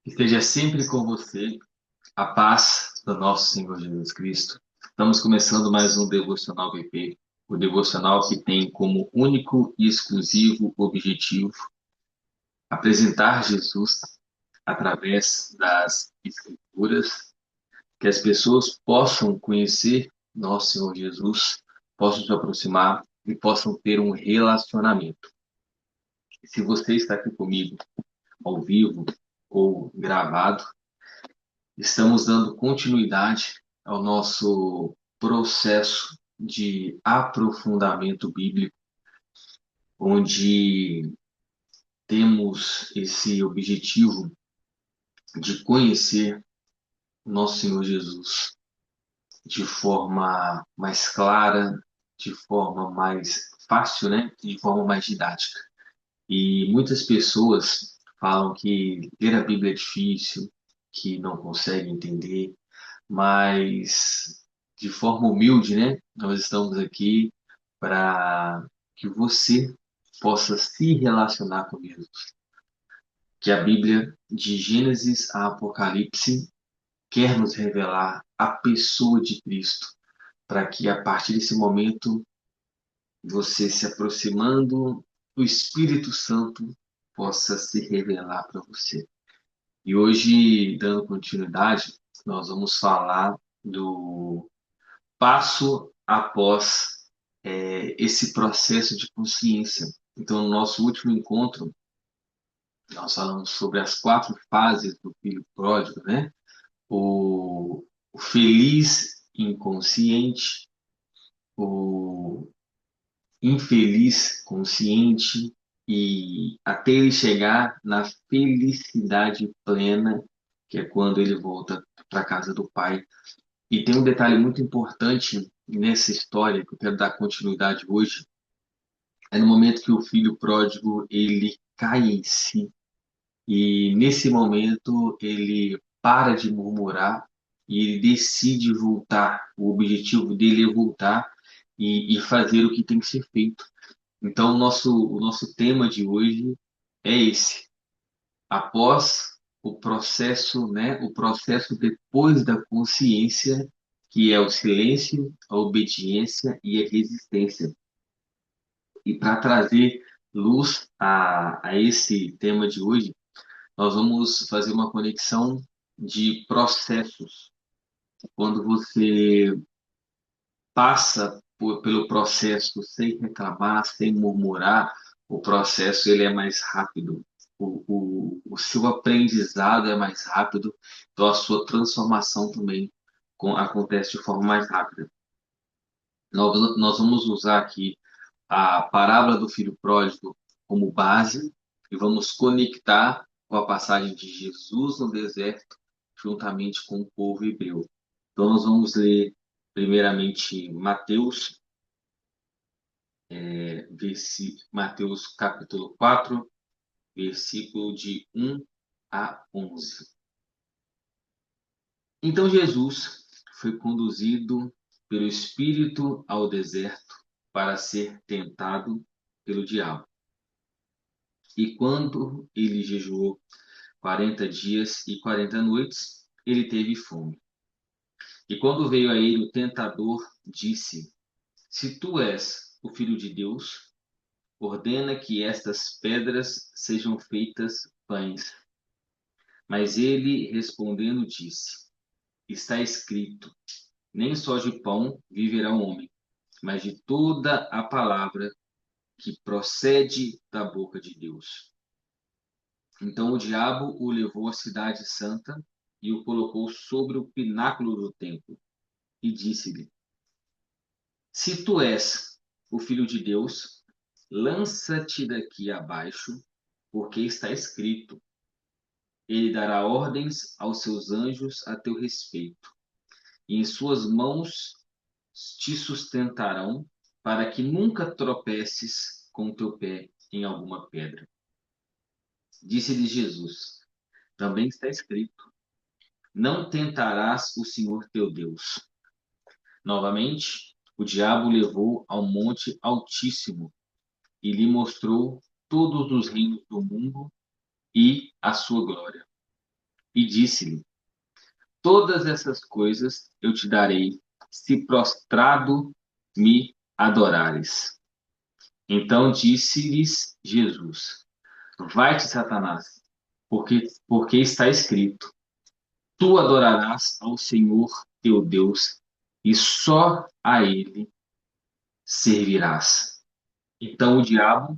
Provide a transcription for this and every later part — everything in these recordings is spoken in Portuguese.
Esteja sempre com você a paz do nosso Senhor Jesus Cristo. Estamos começando mais um Devocional VP, o devocional que tem como único e exclusivo objetivo apresentar Jesus através das Escrituras, que as pessoas possam conhecer nosso Senhor Jesus, possam se aproximar e possam ter um relacionamento. E se você está aqui comigo ao vivo ou gravado, estamos dando continuidade ao nosso processo de aprofundamento bíblico, onde temos esse objetivo de conhecer o nosso Senhor Jesus de forma mais clara, de forma mais fácil, né? De forma mais didática. E muitas pessoas falam que ler a Bíblia é difícil, que não conseguem entender, mas de forma humilde, né? Nós estamos aqui para que você possa se relacionar com Jesus. Que a Bíblia, de Gênesis a Apocalipse, quer nos revelar a pessoa de Cristo, para que a partir desse momento você se aproximando do Espírito Santo possa se revelar para você. E hoje, dando continuidade, nós vamos falar do passo após esse processo de consciência. Então, no nosso último encontro, nós falamos sobre as quatro fases do filho pródigo, né? O feliz inconsciente, o infeliz consciente e até ele chegar na felicidade plena, que é quando ele volta para a casa do pai. E tem um detalhe muito importante nessa história que eu quero dar continuidade hoje, é no momento que o filho pródigo ele cai em si e nesse momento ele para de murmurar e ele decide voltar. O objetivo dele é voltar e fazer o que tem que ser feito. Então o nosso tema de hoje é esse. Após o processo, né, o processo depois da consciência, que é o silêncio, a obediência e a resistência. E para trazer luz a esse tema de hoje, nós vamos fazer uma conexão de processos. Quando você passa pelo processo sem reclamar, sem murmurar, o processo ele é mais rápido. O seu aprendizado é mais rápido, então a sua transformação também acontece de forma mais rápida. Nós vamos usar aqui a parábola do filho pródigo como base e vamos conectar com a passagem de Jesus no deserto juntamente com o povo hebreu. Então nós vamos ler primeiramente Mateus capítulo 4, versículo de 1 a 11. Então Jesus foi conduzido pelo Espírito ao deserto para ser tentado pelo diabo. E quando ele jejuou 40 dias e 40 noites, ele teve fome. E quando veio a ele o tentador, disse: Se tu és o filho de Deus, ordena que estas pedras sejam feitas pães. Mas ele respondendo disse: Está escrito: Nem só de pão viverá o homem, mas de toda a palavra que procede da boca de Deus. Então o diabo o levou à cidade santa e o colocou sobre o pináculo do templo e disse-lhe: Se tu és o filho de Deus, lança-te daqui abaixo, porque está escrito: Ele dará ordens aos seus anjos a teu respeito, e em suas mãos te sustentarão, para que nunca tropeces com o teu pé em alguma pedra. Disse-lhe Jesus: Também está escrito: Não tentarás o Senhor teu Deus. Novamente, o diabo o levou ao monte altíssimo e lhe mostrou todos os reinos do mundo e a sua glória. e disse-lhe: Todas essas coisas eu te darei, se prostrado me adorares. Então disse-lhes Jesus: Vai-te, Satanás, porque está escrito: Tu adorarás ao Senhor teu Deus, e só a ele servirás. Então o diabo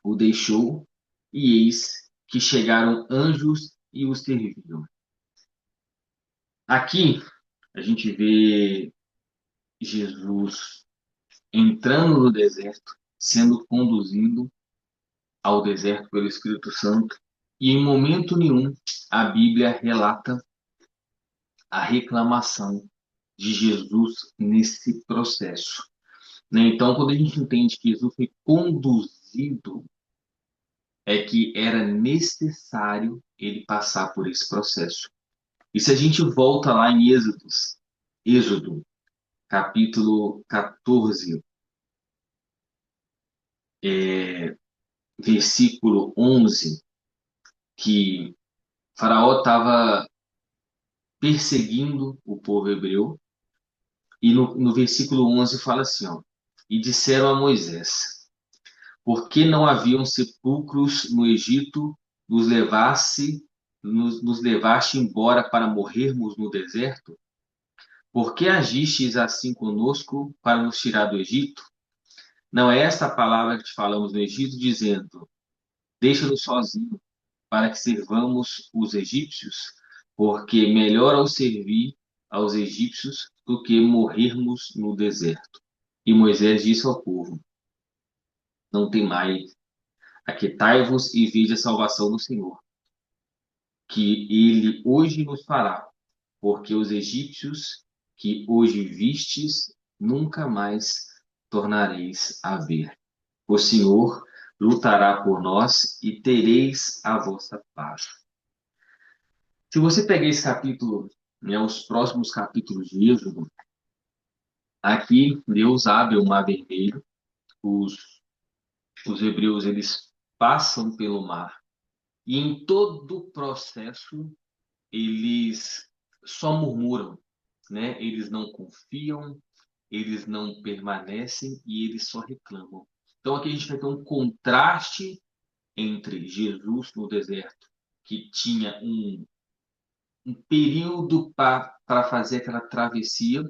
o deixou, e eis que chegaram anjos e o serviam. Aqui a gente vê Jesus entrando no deserto, sendo conduzido ao deserto pelo Espírito Santo, e em momento nenhum a Bíblia relata a reclamação de Jesus nesse processo, né? Então, quando a gente entende que Jesus foi conduzido, é que era necessário ele passar por esse processo. E se a gente volta lá em Êxodo, capítulo 14, versículo 11, que Faraó estava perseguindo o povo hebreu, e no versículo 11 fala assim, ó, e disseram a Moisés: Por que não haviam sepulcros no Egito, nos levaste embora para morrermos no deserto? Por que agistes assim conosco para nos tirar do Egito? Não é esta a palavra que te falamos no Egito, dizendo: Deixa-nos sozinhos, para que servamos os egípcios? Porque melhor ao servir aos egípcios do que morrermos no deserto. E Moisés disse ao povo: Não temais, aquietai-vos e vede a salvação do Senhor, que ele hoje nos fará, porque os egípcios que hoje vistes, nunca mais tornareis a ver. O Senhor lutará por nós e tereis a vossa paz. Se você pegar esse capítulo, né, os próximos capítulos de Êxodo, aqui Deus abre o Mar Vermelho, os hebreus eles passam pelo mar e em todo o processo eles só murmuram, né? Eles não confiam, eles não permanecem e eles só reclamam. Então aqui a gente vai ter um contraste entre Jesus no deserto, que tinha um período para fazer aquela travessia,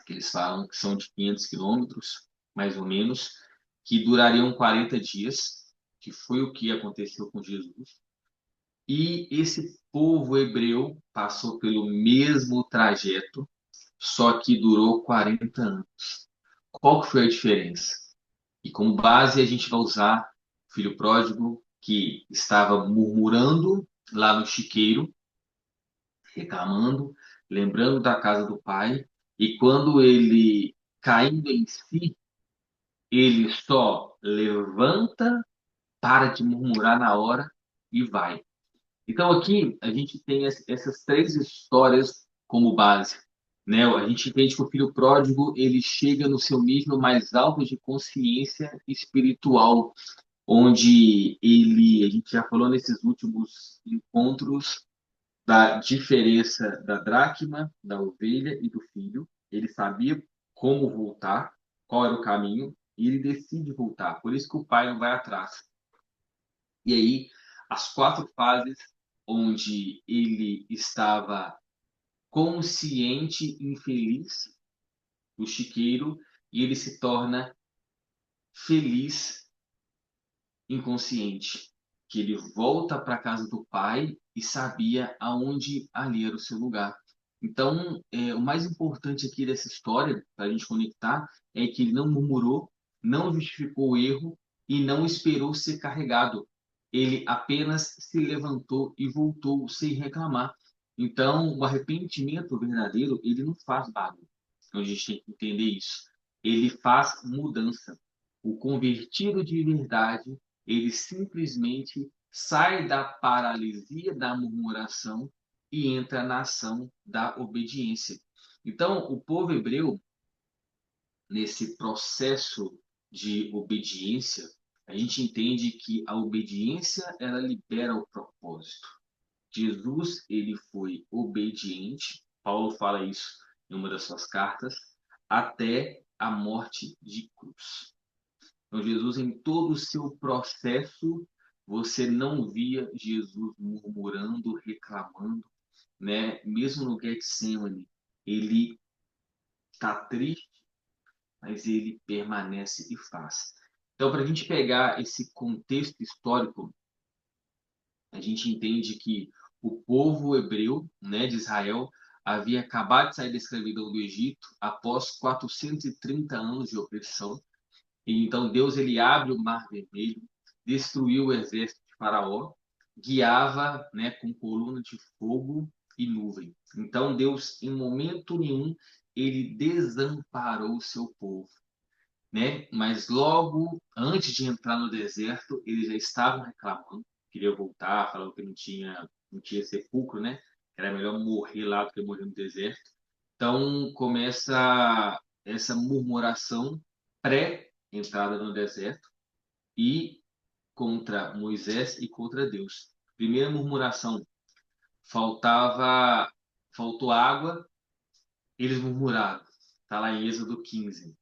que eles falam que são de 500 quilômetros, mais ou menos, que durariam 40 dias, que foi o que aconteceu com Jesus. E esse povo hebreu passou pelo mesmo trajeto, só que durou 40 anos. Qual que foi a diferença? E como base a gente vai usar o filho pródigo que estava murmurando lá no chiqueiro, reclamando, lembrando da casa do pai, e quando ele caindo em si, ele só levanta, para de murmurar na hora e vai. Então aqui a gente tem essas três histórias como base, né? A gente entende que o filho pródigo ele chega no seu nível mais alto de consciência espiritual, onde a gente já falou nesses últimos encontros da diferença da dracma, da ovelha e do filho. Ele sabia como voltar, qual era o caminho, e ele decide voltar. Por isso que o pai não vai atrás. E aí, as quatro fases onde ele estava consciente, infeliz, o chiqueiro, e ele se torna feliz, inconsciente, que ele volta para a casa do pai e sabia aonde ali era o seu lugar. Então, o mais importante aqui dessa história, para a gente conectar, é que ele não murmurou, não justificou o erro e não esperou ser carregado. Ele apenas se levantou e voltou sem reclamar. Então, o arrependimento verdadeiro, ele não faz barulho. Então, a gente tem que entender isso. Ele faz mudança. O convertido de verdade ele simplesmente sai da paralisia da murmuração e entra na ação da obediência. Então, o povo hebreu, nesse processo de obediência, a gente entende que a obediência ela libera o propósito. Jesus, ele foi obediente, Paulo fala isso em uma das suas cartas, até a morte de cruz. Então, Jesus, em todo o seu processo, você não via Jesus murmurando, reclamando, né? Mesmo no Getsemane, ele está triste, mas ele permanece e faz. Então, para a gente pegar esse contexto histórico, a gente entende que o povo hebreu, né, de Israel, havia acabado de sair da escravidão do Egito após 430 anos de opressão. E então Deus ele abre o Mar Vermelho, destruiu o exército de Faraó, guiava, né, com coluna de fogo e nuvem. Então Deus, em momento nenhum, ele desamparou o seu povo, né? Mas logo antes de entrar no deserto, eles já estavam reclamando, queria voltar, falando que não tinha sepulcro, né? Era melhor morrer lá do que morrer no deserto. Então começa essa murmuração pré-entrada no deserto e contra Moisés e contra Deus. Primeira murmuração, faltava faltou água, eles murmuraram. Está lá em Êxodo 15.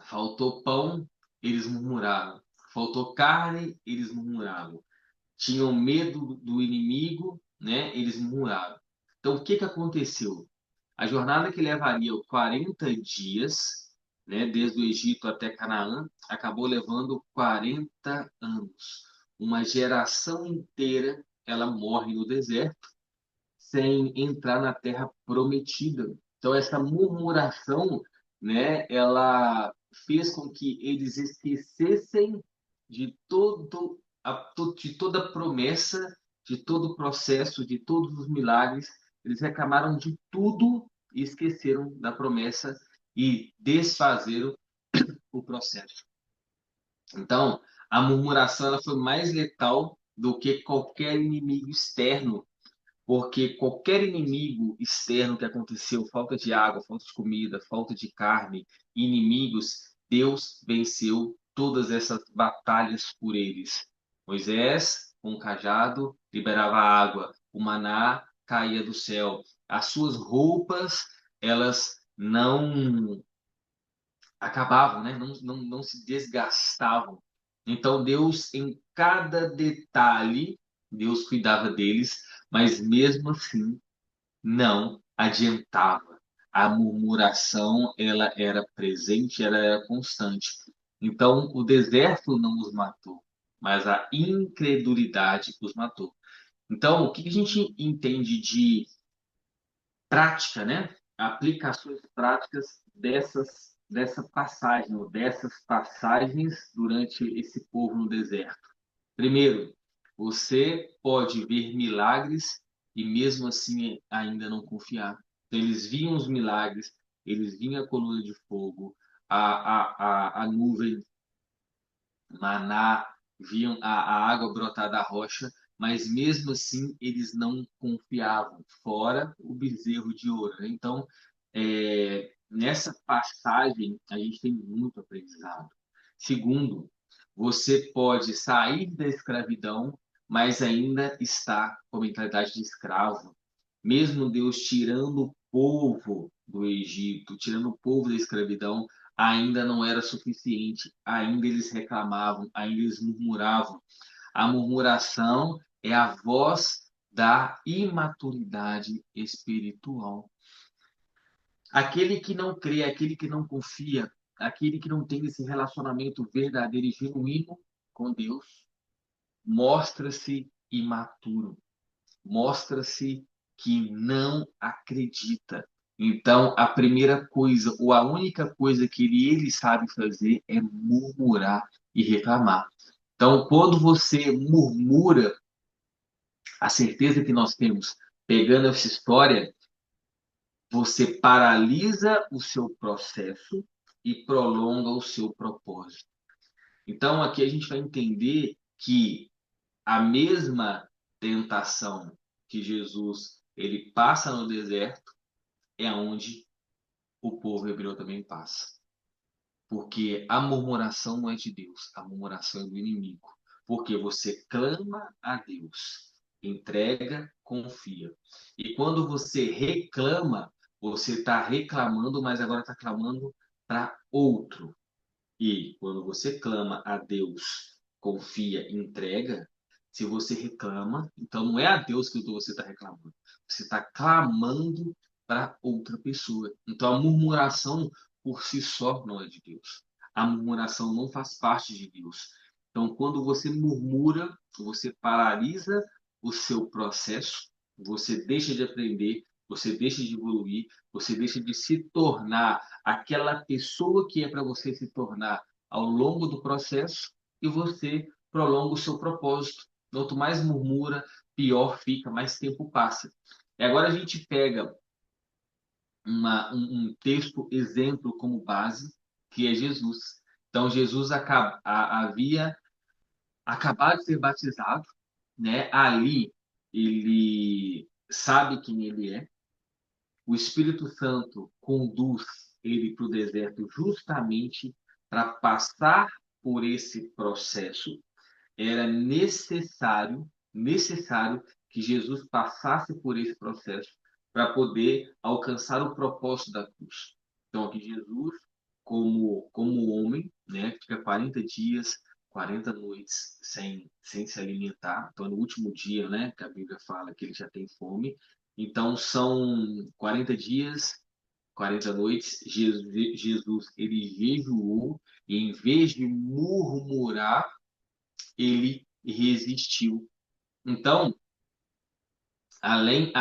Faltou pão, eles murmuravam. Faltou carne, eles murmuravam. Tinham medo do inimigo, né? Eles murmuravam. Então, o que que aconteceu? A jornada que levaria 40 dias, né, desde o Egito até Canaã, acabou levando 40 anos. Uma geração inteira, ela morre no deserto sem entrar na terra prometida. Então essa murmuração, né, ela fez com que eles esquecessem de de toda a promessa, de todo o processo, de todos os milagres. Eles reclamaram de tudo e esqueceram da promessa e desfazeram o processo. Então, a murmuração ela foi mais letal do que qualquer inimigo externo, porque qualquer inimigo externo que aconteceu, falta de água, falta de comida, falta de carne, inimigos, Deus venceu todas essas batalhas por eles. Moisés, com o cajado, liberava água, o maná caía do céu. As suas roupas, elas não acabavam, né? Não se desgastavam. Então, Deus, em cada detalhe, Deus cuidava deles, mas mesmo assim, não adiantava. A murmuração, ela era presente, ela era constante. Então, o deserto não os matou, mas a incredulidade os matou. Então, o que a gente entende de prática, né? Aplicações práticas dessa passagem, ou dessas passagens durante esse povo no deserto. Primeiro, você pode ver milagres e mesmo assim ainda não confiar. Então, eles viam os milagres, eles viam a coluna de fogo, a nuvem, maná, viam a água brotar da rocha, mas mesmo assim eles não confiavam, fora o bezerro de ouro, né? Então, nessa passagem, a gente tem muito aprendizado. Segundo, você pode sair da escravidão, mas ainda está com a mentalidade de escravo. Mesmo Deus tirando o povo do Egito, tirando o povo da escravidão, ainda não era suficiente, ainda eles reclamavam, ainda eles murmuravam. A murmuração é a voz da imaturidade espiritual. Aquele que não crê, aquele que não confia, aquele que não tem esse relacionamento verdadeiro e genuíno com Deus, mostra-se imaturo, mostra-se que não acredita. Então, a primeira coisa, ou a única coisa que ele sabe fazer é murmurar e reclamar. Então, quando você murmura, a certeza que nós temos, pegando essa história, você paralisa o seu processo e prolonga o seu propósito. Então, aqui a gente vai entender que a mesma tentação que Jesus ele passa no deserto é onde o povo hebreu também passa. Porque a murmuração não é de Deus, a murmuração é do inimigo. Porque você clama a Deus entrega, confia. E quando você reclama, você está reclamando, mas agora está clamando para outro. E quando você clama a Deus, confia, entrega, se você reclama, então não é a Deus que você está reclamando. Você está clamando para outra pessoa. Então a murmuração por si só não é de Deus. A murmuração não faz parte de Deus. Então quando você murmura, você paralisa o seu processo, você deixa de aprender, você deixa de evoluir, você deixa de se tornar aquela pessoa que é para você se tornar ao longo do processo e você prolonga o seu propósito. Quanto mais murmura, pior fica, mais tempo passa. E agora a gente pega um texto exemplo como base, que é Jesus. Então, Jesus havia acabado de ser batizado, né? Ali ele sabe quem ele é. O Espírito Santo conduz ele para o deserto justamente para passar por esse processo. Era necessário que Jesus passasse por esse processo para poder alcançar o propósito da cruz. Então, aqui Jesus, como homem, né, fica 40 dias, 40 noites sem se alimentar. Então, no último dia, né, que a Bíblia fala que ele já tem fome. Então, são 40 dias, 40 noites. Jesus ele jejuou e, em vez de murmurar, ele resistiu. Então, além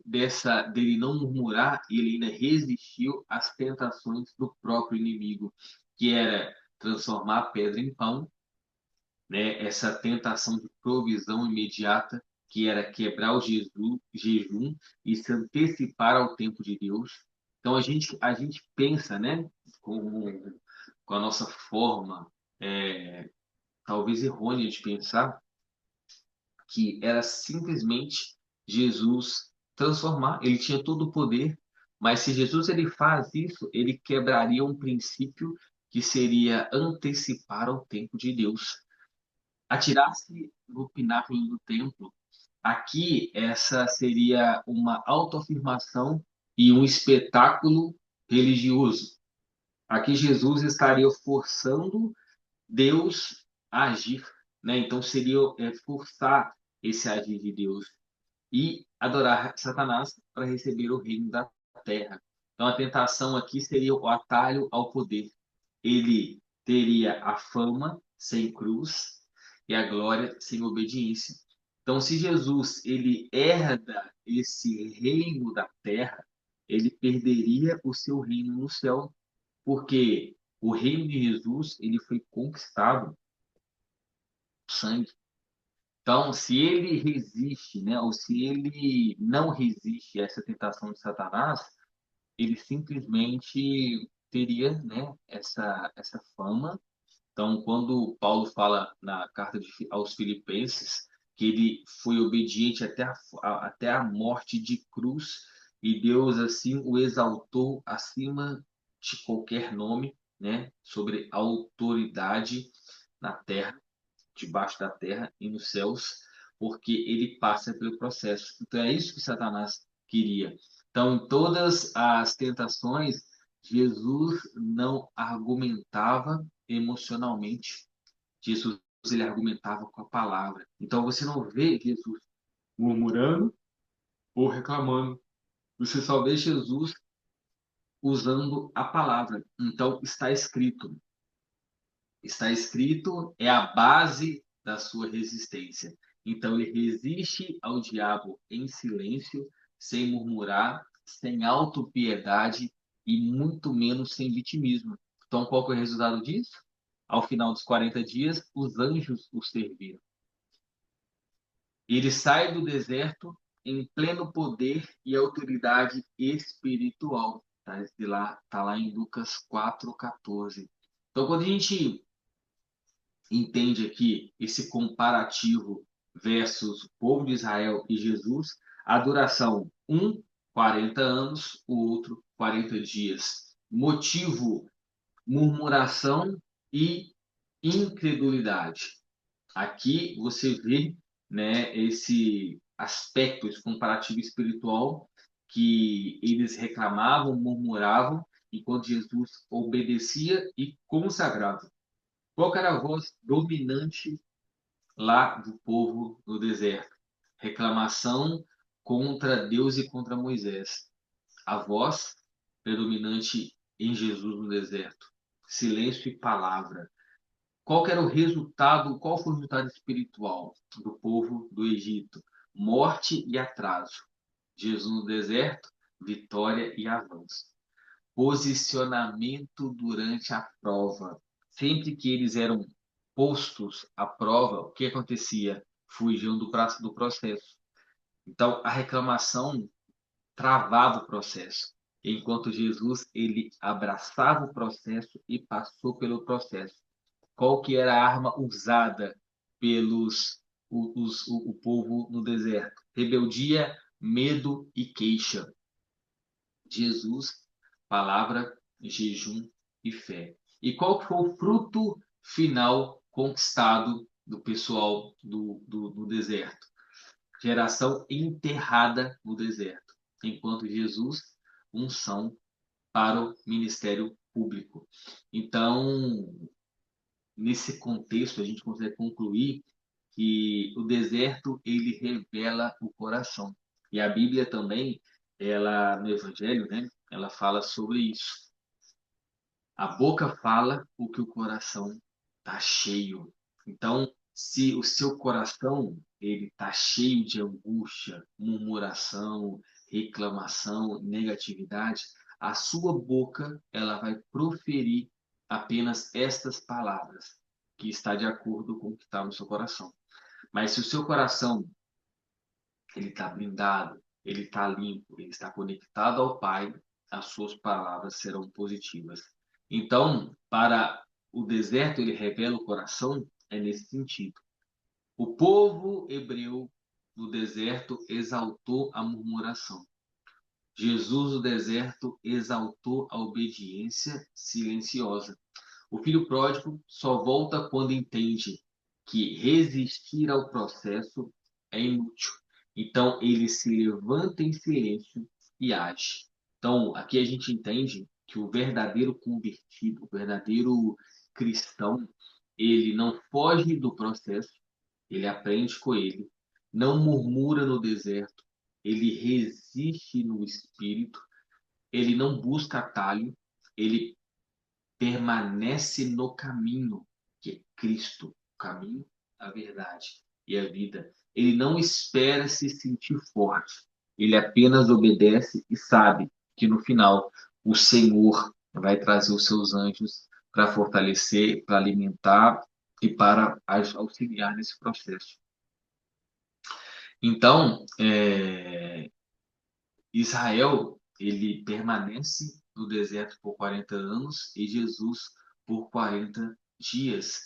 dele não murmurar, ele ainda resistiu às tentações do próprio inimigo, que era transformar a pedra em pão, né? Essa tentação de provisão imediata, que era quebrar o jejum e se antecipar ao tempo de Deus. Então a gente pensa, né, com a nossa forma, talvez errônea de pensar, que era simplesmente Jesus transformar. Ele tinha todo o poder, mas se Jesus ele faz isso, ele quebraria um princípio que seria antecipar ao tempo de Deus. Atirar-se no pináculo do templo. Aqui, essa seria uma autoafirmação e um espetáculo religioso. Aqui, Jesus estaria forçando Deus a agir, né? Então, seria forçar esse agir de Deus e adorar Satanás para receber o reino da terra. Então, a tentação aqui seria o atalho ao poder. Ele teria a fama sem cruz e a glória sem obediência. Então, se Jesus ele herda esse reino da terra, ele perderia o seu reino no céu, porque o reino de Jesus ele foi conquistado com sangue. Então, se ele resiste, né, ou se ele não resiste a essa tentação de Satanás, ele simplesmente teria, né, essa fama. Então, quando Paulo fala na carta aos Filipenses que ele foi obediente até a morte de cruz e Deus assim o exaltou acima de qualquer nome, né, sobre autoridade na terra, debaixo da terra e nos céus, porque ele passa pelo processo. Então é isso que Satanás queria. Então, em todas as tentações, Jesus não argumentava emocionalmente. Jesus ele argumentava com a palavra. Então você não vê Jesus murmurando ou reclamando. Você só vê Jesus usando a palavra. Então está escrito. Está escrito é a base da sua resistência. Então ele resiste ao diabo em silêncio, sem murmurar, sem autopiedade e muito menos sem vitimismo. Então qual que é o resultado disso? Ao final dos 40 dias, os anjos o serviram. Ele sai do deserto em pleno poder e autoridade espiritual. Tá lá em Lucas 4,14. Então, quando a gente entende aqui esse comparativo versus o povo de Israel e Jesus, a duração, 40 anos, o outro, 40 dias. Motivo, murmuração e incredulidade. Aqui você vê né, esse aspecto, esse comparativo espiritual que eles reclamavam, murmuravam, enquanto Jesus obedecia e consagrava. Qual que era a voz dominante lá do povo no deserto? Reclamação contra Deus e contra Moisés. A voz predominante em Jesus no deserto. Silêncio e palavra. Qual que era o resultado? Qual foi o resultado espiritual do povo do Egito? Morte e atraso. Jesus no deserto, vitória e avanço. Posicionamento durante a prova. Sempre que eles eram postos à prova, o que acontecia? Fugiam do processo. Então, a reclamação travava o processo, enquanto Jesus ele abraçava o processo e passou pelo processo. Qual que era a arma usada pelos o povo no deserto? Rebeldia, medo e queixa. Jesus, palavra, jejum e fé. E qual foi o fruto final conquistado do pessoal do deserto? Geração enterrada no deserto, enquanto Jesus, unção para o ministério público. Então, nesse contexto, a gente consegue concluir que o deserto ele revela o coração. E a Bíblia também, ela no Evangelho, né, ela fala sobre isso. A boca fala o que o coração está cheio. Então, se o seu coração ele está cheio de angústia, murmuração, reclamação, negatividade, a sua boca ela vai proferir apenas estas palavras, que está de acordo com o que está no seu coração. Mas se o seu coração ele está blindado, ele está limpo, ele está conectado ao Pai, as suas palavras serão positivas. Então, para o deserto, ele revela o coração, é nesse sentido. O povo hebreu no deserto exaltou a murmuração. Jesus no deserto exaltou a obediência silenciosa. O filho pródigo só volta quando entende que resistir ao processo é inútil. Então ele se levanta em silêncio e age. Então aqui a gente entende que o verdadeiro convertido, o verdadeiro cristão, ele não foge do processo, ele aprende com ele, não murmura no deserto, ele resiste no espírito, ele não busca atalho, ele permanece no caminho, que é Cristo, o caminho, a verdade e a vida. Ele não espera se sentir forte, ele apenas obedece e sabe que no final o Senhor vai trazer os seus anjos para fortalecer, para alimentar e para auxiliar nesse processo. Então, Israel, ele permanece no deserto por 40 anos e Jesus por 40 dias.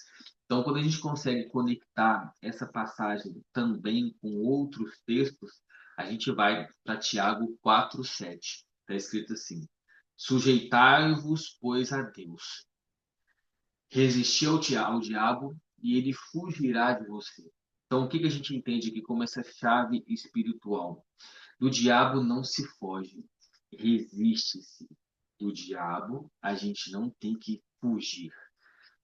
Então, quando a gente consegue conectar essa passagem também com outros textos, a gente vai para Tiago 4:7. Está escrito assim: Sujeitai-vos, pois, a Deus. Resisti ao diabo e ele fugirá de você. Então, o que que a gente entende aqui como essa chave espiritual? Do diabo não se foge, resiste-se. Do diabo a gente não tem que fugir,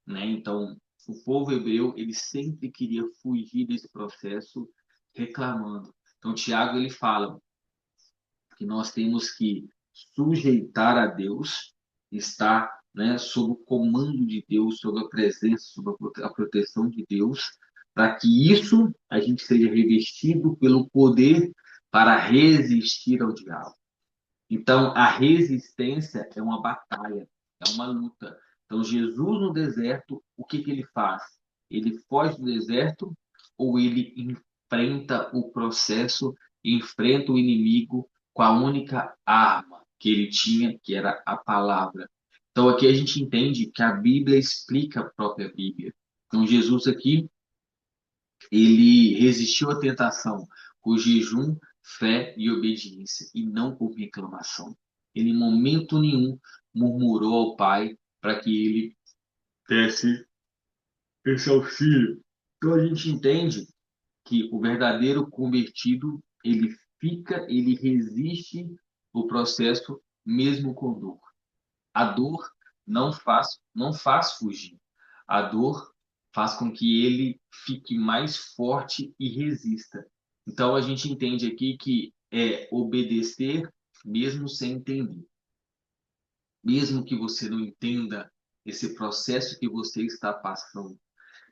né? Então, o povo hebreu, ele sempre queria fugir desse processo reclamando. Então, Tiago ele fala que nós temos que sujeitar a Deus, estar, né, sob o comando de Deus, sob a presença, sob a proteção de Deus, para que isso a gente seja revestido pelo poder para resistir ao diabo. Então, a resistência é uma batalha, é uma luta. Então, Jesus no deserto, o que que ele faz? Ele foge do deserto ou ele enfrenta o processo, enfrenta o inimigo com a única arma que ele tinha, que era a palavra. Então, aqui a gente entende que a Bíblia explica a própria Bíblia. Então, Jesus aqui, ele resistiu à tentação com jejum, fé e obediência, e não com reclamação. Ele, em momento nenhum, murmurou ao Pai para que ele desse esse auxílio. Então a gente entende que o verdadeiro convertido, ele resiste o processo mesmo com dor. A dor não faz fugir. A dor faz com que ele fique mais forte e resista. Então a gente entende aqui que é obedecer mesmo sem entender. Mesmo que você não entenda esse processo que você está passando,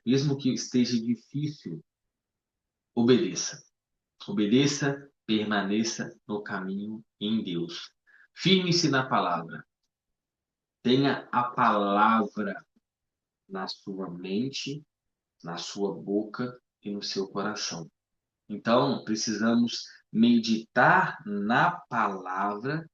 mesmo que esteja difícil, obedeça. Obedeça, permaneça no caminho em Deus. Firme-se na palavra. Tenha a palavra na sua mente, na sua boca e no seu coração. Então, precisamos meditar a palavra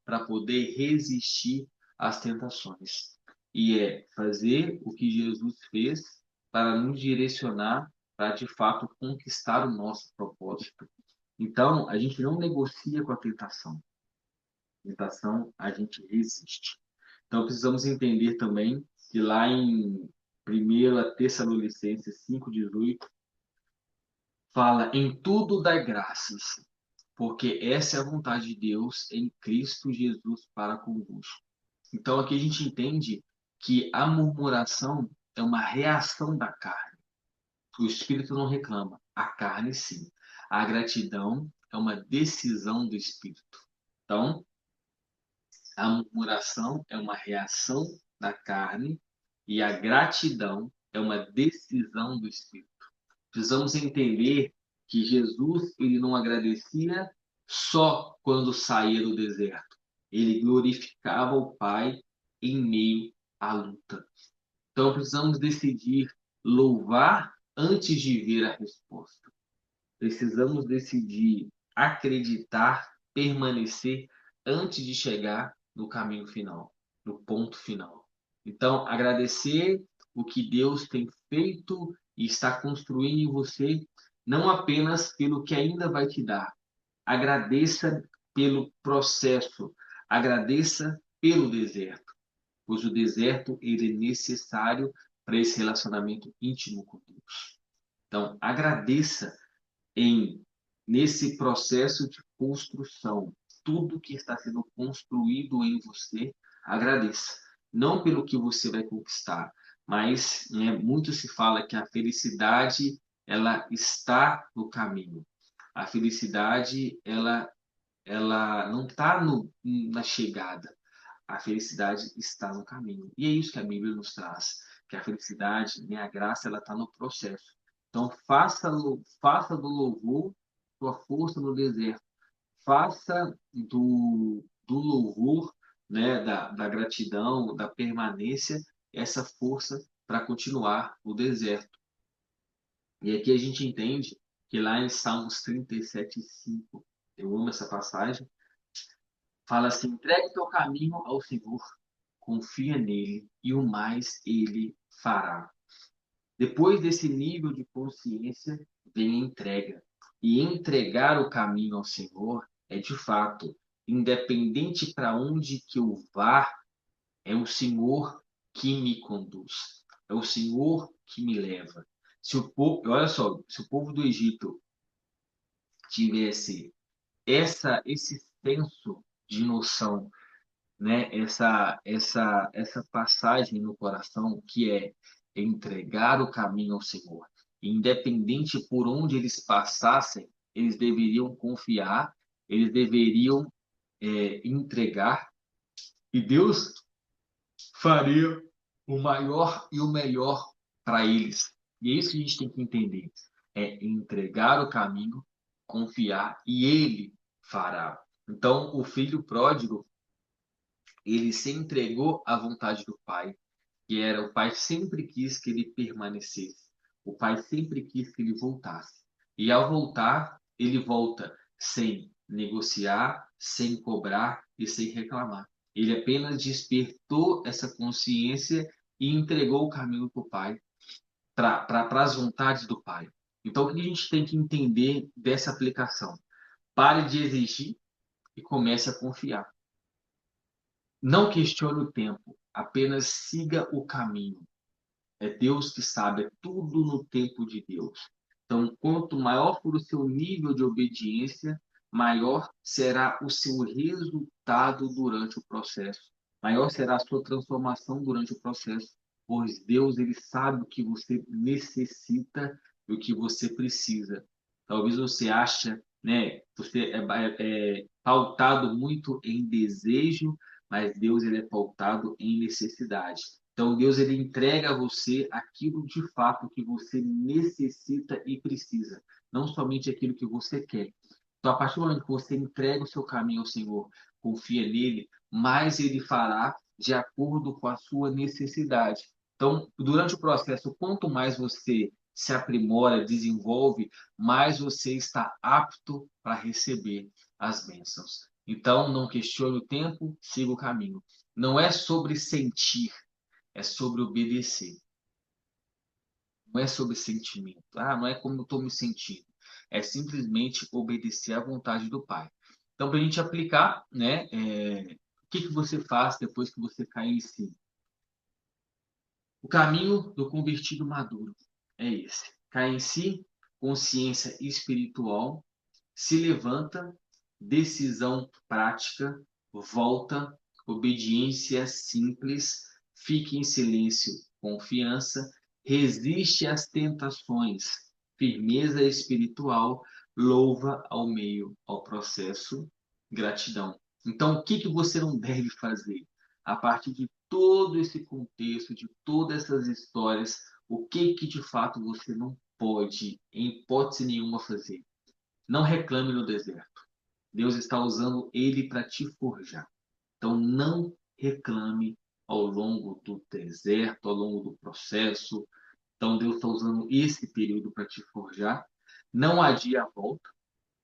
para poder resistir às tentações. E é fazer o que Jesus fez para nos direcionar para de fato conquistar o nosso propósito. Então, a gente não negocia com a tentação. A tentação a gente resiste. Então, precisamos entender também que lá em 1 Tessalonicenses 5,18, fala em tudo dai graças, porque essa é a vontade de Deus em Cristo Jesus para convosco. Então, aqui a gente entende que a murmuração é uma reação da carne. O espírito não reclama, a carne sim. A gratidão é uma decisão do espírito. Então, a murmuração é uma reação da carne e a gratidão é uma decisão do espírito. Precisamos entender que Jesus ele não agradecia só quando saía do deserto. Ele glorificava o Pai em meio à luta. Então precisamos decidir louvar antes de ver a resposta. Precisamos decidir acreditar, permanecer antes de chegar no caminho final, no ponto final. Então, agradecer o que Deus tem feito e está construindo em você, não apenas pelo que ainda vai te dar. Agradeça pelo processo, agradeça pelo deserto, pois o deserto ele é necessário para esse relacionamento íntimo com Deus. Então, agradeça em nesse processo de construção, tudo que está sendo construído em você, agradeça. Não pelo que você vai conquistar, mas muito se fala que a felicidade ela está no caminho. A felicidade ela não está na chegada. A felicidade está no caminho. E é isso que a Bíblia nos traz, que a felicidade, né, a graça, ela está no processo. Então, faça do louvor sua força no deserto. Faça do louvor, né, da gratidão, da permanência, essa força para continuar no deserto. E aqui a gente entende que lá em Salmos 37:5, eu amo essa passagem, fala assim: entregue teu caminho ao Senhor, confia nele e o mais ele fará. Depois desse nível de consciência, vem a entrega. E entregar o caminho ao Senhor é de fato, independente para onde que eu vá, é o Senhor que me conduz. É o Senhor que me leva. Se o povo, olha só, se o povo do Egito tivesse esse senso de noção, né, essa passagem no coração que é entregar o caminho ao Senhor. Independente por onde eles passassem, eles deveriam confiar, eles deveriam entregar, e Deus faria o maior e o melhor para eles. E é isso que a gente tem que entender: é entregar o caminho, confiar, e Ele fará. Então, o filho pródigo ele se entregou à vontade do pai, que era o pai sempre quis que ele permanecesse. O pai sempre quis que ele voltasse. E ao voltar, ele volta sem negociar, sem cobrar e sem reclamar. Ele apenas despertou essa consciência e entregou o caminho para o pai, para as vontades do pai. Então, o que a gente tem que entender dessa aplicação? Pare de exigir e comece a confiar. Não questione o tempo, apenas siga o caminho. É Deus que sabe, é tudo no tempo de Deus. Então, quanto maior for o seu nível de obediência, maior será o seu resultado durante o processo. Maior será a sua transformação durante o processo, pois Deus ele sabe o que você necessita e o que você precisa. Talvez você ache, né, você é pautado muito em desejo, mas Deus ele é pautado em necessidade. Então, Deus ele entrega a você aquilo de fato que você necessita e precisa, não somente aquilo que você quer. Então, a partir do momento que você entrega o seu caminho ao Senhor, confia nele, mais ele fará de acordo com a sua necessidade. Então, durante o processo, quanto mais você se aprimora, desenvolve, mais você está apto para receber as bênçãos. Então, não questione o tempo, siga o caminho. Não é sobre sentir, é sobre obedecer. Não é sobre sentimento. Ah, não é como eu estou me sentindo. É simplesmente obedecer à vontade do Pai. Então, para a gente aplicar, né, o que você faz depois que você cai em si? O caminho do convertido maduro é esse. Cai em si, consciência espiritual, se levanta, decisão prática, volta, obediência simples, fique em silêncio, confiança, resiste às tentações, firmeza espiritual, louva ao meio ao processo, gratidão. Então, o que você não deve fazer? A partir de todo esse contexto, de todas essas histórias, o que de fato você não pode, em hipótese nenhuma, fazer? Não reclame no deserto. Deus está usando ele para te forjar. Então, não reclame ao longo do deserto, ao longo do processo. Então, Deus está usando esse período para te forjar. Não adie a volta,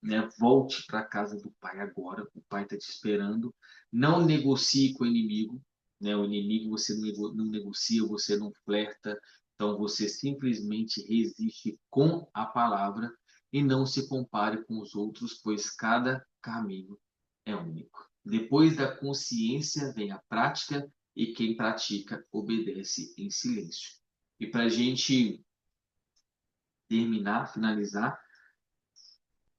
né? Volte para a casa do Pai agora. O Pai está te esperando. Não negocie com o inimigo, né? O inimigo você não negocia, você não flerta. Então, você simplesmente resiste com a palavra e não se compare com os outros, pois cada caminho é único. Depois da consciência vem a prática e quem pratica obedece em silêncio. E para a gente terminar, finalizar,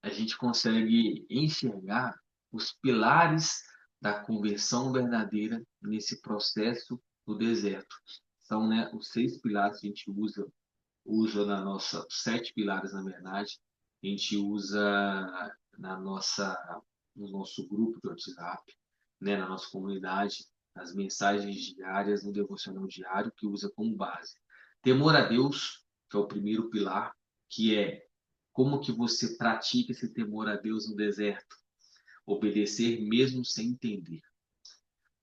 a gente consegue enxergar os pilares da conversão verdadeira nesse processo do deserto. São, né, os 6 pilares que a gente usa na nossa, 7 pilares na verdade, a gente usa na nossa no nosso grupo de WhatsApp, né, na nossa comunidade, nas mensagens diárias, no devocional diário, que usa como base. Temor a Deus, que é o primeiro pilar, que é como que você pratica esse temor a Deus no deserto? Obedecer mesmo sem entender.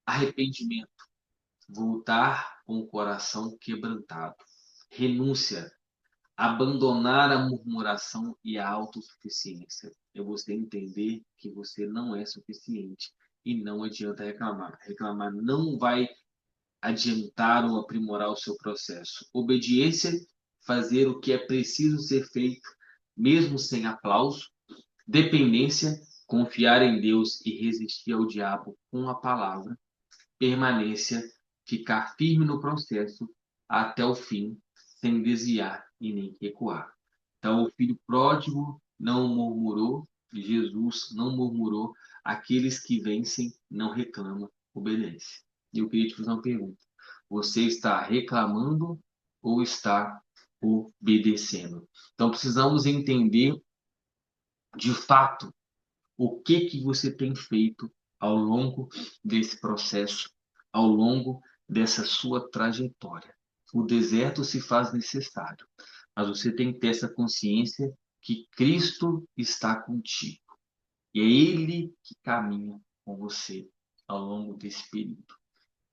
Arrependimento, voltar com o coração quebrantado. Renúncia, abandonar a murmuração e a autossuficiência. É você entender que você não é suficiente e não adianta reclamar. Reclamar não vai adiantar ou aprimorar o seu processo. Obediência, fazer o que é preciso ser feito, mesmo sem aplauso. Dependência, confiar em Deus e resistir ao diabo com a palavra. Permanência, ficar firme no processo até o fim, sem desviar e nem recuar. Então, o filho pródigo não murmurou, Jesus não murmurou, aqueles que vencem não reclamam, obedece. E eu queria te fazer uma pergunta: você está reclamando ou está obedecendo? Então, precisamos entender de fato o que você tem feito ao longo desse processo, ao longo dessa sua trajetória. O deserto se faz necessário, mas você tem que ter essa consciência que Cristo está contigo. E é Ele que caminha com você ao longo desse período.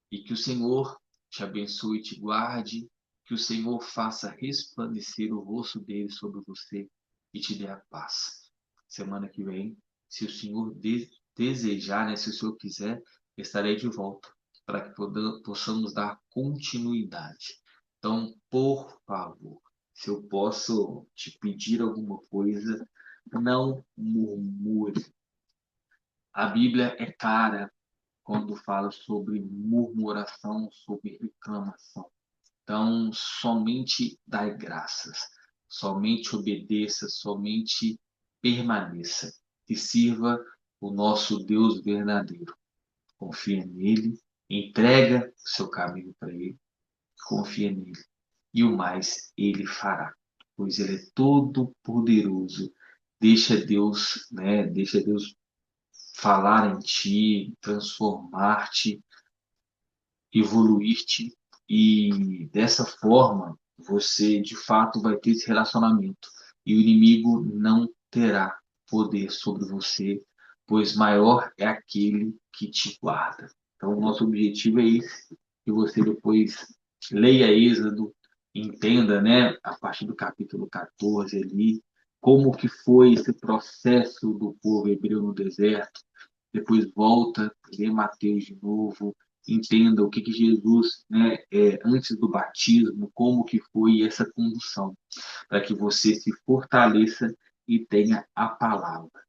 E que o Senhor te abençoe e te guarde, que o Senhor faça resplandecer o rosto dele sobre você e te dê a paz. Semana que vem, se o Senhor desejar, né, se o Senhor quiser, estarei de volta para que possamos dar continuidade. Então, por favor, se eu posso te pedir alguma coisa, não murmure. A Bíblia é clara quando fala sobre murmuração, sobre reclamação. Então, somente dai graças, somente obedeça, somente permaneça e sirva o nosso Deus verdadeiro. Confia nele, entrega o seu caminho para ele, confia nele e o mais ele fará, pois ele é todo poderoso. Deixa Deus, né? Deixa Deus falar em ti, transformar-te, evoluir-te e dessa forma você de fato vai ter esse relacionamento e o inimigo não terá poder sobre você, pois maior é aquele que te guarda. Então, o nosso objetivo é esse, que você depois leia Êxodo, entenda, né, a partir do capítulo 14 ali, como que foi esse processo do povo hebreu no deserto, depois volta, lê Mateus de novo, entenda o que que Jesus, né, antes do batismo, como que foi essa condução, para que você se fortaleça e tenha a palavra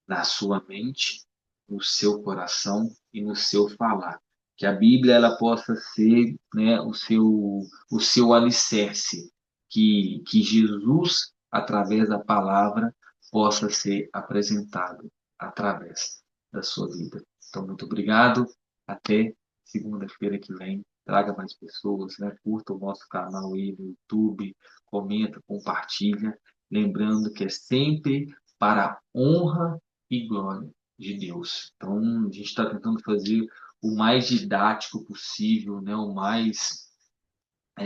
na sua mente, no seu coração e no seu falar. Que a Bíblia ela possa ser, né, o seu alicerce, que Jesus, através da palavra, possa ser apresentado através da sua vida. Então, muito obrigado. Até segunda-feira que vem. Traga mais pessoas, né? Curta o nosso canal aí no YouTube, comenta, compartilha. Lembrando que é sempre para a honra e glória de Deus. Então, a gente está tentando fazer o mais didático possível, né? O mais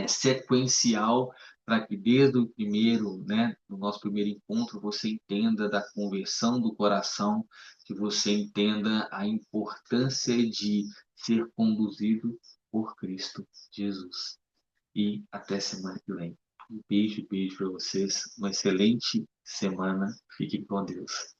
sequencial, para que desde o primeiro, né, no nosso primeiro encontro, você entenda da conversão do coração, que você entenda a importância de ser conduzido por Cristo Jesus. E até semana que vem. Um beijo, beijo para vocês. Uma excelente semana. Fiquem com Deus.